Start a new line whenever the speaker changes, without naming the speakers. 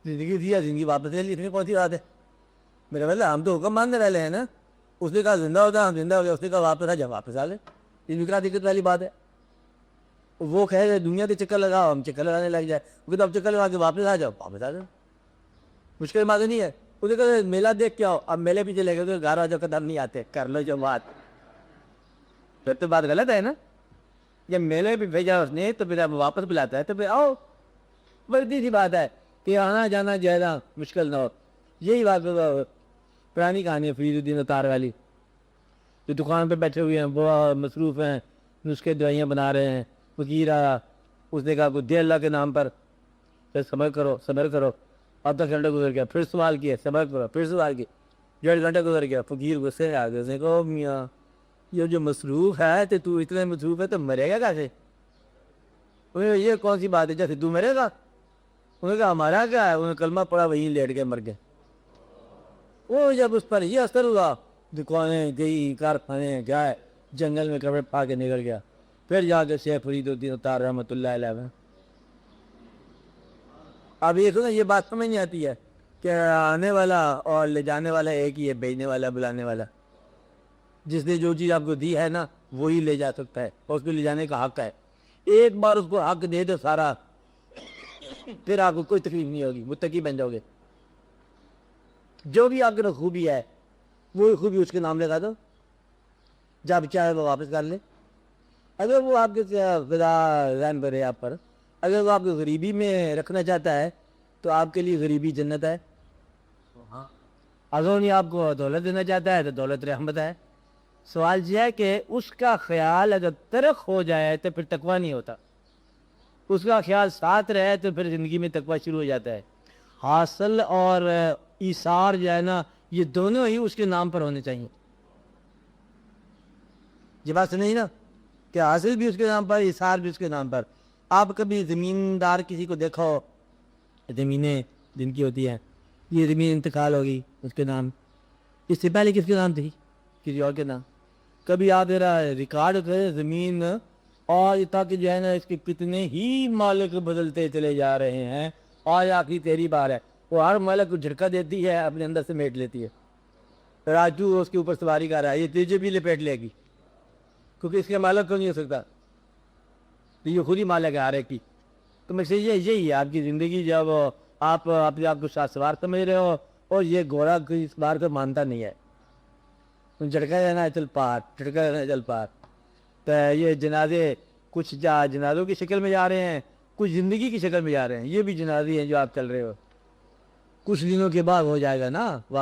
زندگی تھی یا زندگی واپس لے لی، اتنی کون سی بات ہے؟ میرا مطلب ہم تو حکم ماننے والے ہیں نا. اس نے کہا زندہ ہوتا، ہم زندہ ہو گیا. اس نے کہا واپس آ جا، واپس آ لے. اس میں کیا دقت والی بات ہے؟ وہ کہے دنیا کے چکر لگاؤ، ہم چکر لگانے لگ جائے. وہ تو اب چکر لگا کے واپس آ جاؤ، واپس آ جاؤ. مشکل بات نہیں ہے. اس نے کہا میلہ دیکھ کے آؤ. اب میلے پیچھے لے گئے تو 11 بجے قدم نہیں آتے، کر لو جو بات. پھر تو بات غلط ہے نا. جب میلے پہ بھیجا اس نے تو پھر اب واپس بلاتا ہے تو پھر آؤ. بڑی سی بات ہے کہ آنا جانا جانا مشکل نہ ہو. یہی بات پرانی کہانی ہے فرید الدین اتار والی. جو دکان پہ بیٹھے ہوئے ہیں وہ مصروف ہیں، نسخے دوائیاں بنا رہے ہیں. فقیر آیا، اس نے کہا کچھ دے اللہ کے نام پر، پھر صبر کرو صبر کرو. اب 10 گھنٹے گزر گیا، پھر سوال کیا، صبر کرو، پھر سوال کیا. 1.5 گھنٹے گزر گیا. فقیر غصے آ گئے. اس نے کہا میاں یہ جو مصروف ہے تو اتنے مصروف ہے تو مرے گا کیسے؟ یہ کون سی بات ہے جیسے تو مرے گا؟ انہوں نے کہا ہمارا کیا ہے؟ انہوں نے کلمہ پڑا، وہیں لیٹ کے مر گئے. وہ جب اس پر یہ اثر ہوا، دکانیں گئی، کارخانے گئے، جنگل میں کپڑے پا کے نکل گیا. پھر جا کے شیخ فرید الدین اتار رحمۃ اللہ علیہ میں. اب یہ سنا، یہ بات سمجھ نہیں آتی ہے کہ آنے والا اور لے جانے والا ایک ہی ہے، بھیجنے والا بلانے والا. جس نے جو چیز آپ کو دی ہے نا وہی لے جا سکتا ہے، اور اس کو لے جانے کا حق ہے. ایک بار اس کو حق دے دو سارا، پھر آپ کو کوئی تکلیف نہیں ہوگی، متقی بن جاؤ گے. جو بھی آپ کے خوبی ہے وہی خوبی اس کے نام لگا دو، جب چاہے وہ واپس کر لے. اگر وہ آپ کے خدا رحم کرے آپ پر، اگر وہ آپ کو غریبی میں رکھنا چاہتا ہے تو آپ کے لیے غریبی جنت ہے. اگر انہیں آپ کو دولت دینا چاہتا ہے تو دولت رحمت ہے. سوال یہ ہے کہ اس کا خیال اگر ترک ہو جائے تو پھر تقویٰ نہیں ہوتا. اس کا خیال ساتھ رہے تو پھر زندگی میں تقویٰ شروع ہو جاتا ہے. حاصل اور ایثار جو ہے نا، یہ دونوں ہی اس کے نام پر ہونے چاہیے. یہ بات سنیں نا کہ حاصل بھی اس کے نام پر، ایثار بھی اس کے نام پر. آپ کبھی زمیندار کسی کو دیکھو، زمینیں جن کی ہوتی ہیں، یہ زمین انتقال ہوگی اس کے نام، اس سے پہلے کس کے نام تھی؟ کسی اور کے نام. کبھی آپ ذرا ریکارڈ کریں زمین، اور تاکہ جو ہے نا اس کے کتنے ہی مالک بدلتے چلے جا رہے ہیں، اور آخری تیری بار ہے. وہ ہر مالک کو جھٹکا دیتی ہے، اپنے اندر سے میٹ لیتی ہے. راجو اس کے اوپر سواری کر رہا ہے، یہ تیجے بھی لپیٹ لے گی، کیونکہ اس کے مالک کو نہیں ہو سکتا. تو یہ خود ہی مالک ہے ہر ایک کی. تو میں سے یہی ہے آپ کی زندگی، جب آپ اپنے آپ کو شاہ سوار سمجھ رہے ہو اور یہ گھوڑا اس بار کو مانتا نہیں ہے. جھٹکا دینا ہے چل پار، جھٹکا دینا ہے چل پار. تو یہ جنازے کچھ جنازوں کی شکل میں جا رہے ہیں، کچھ زندگی کی شکل میں جا رہے ہیں. یہ بھی جنازے ہیں جو آپ چل رہے ہو. کچھ دنوں کے بعد ہو جائے گا نا واقعہ.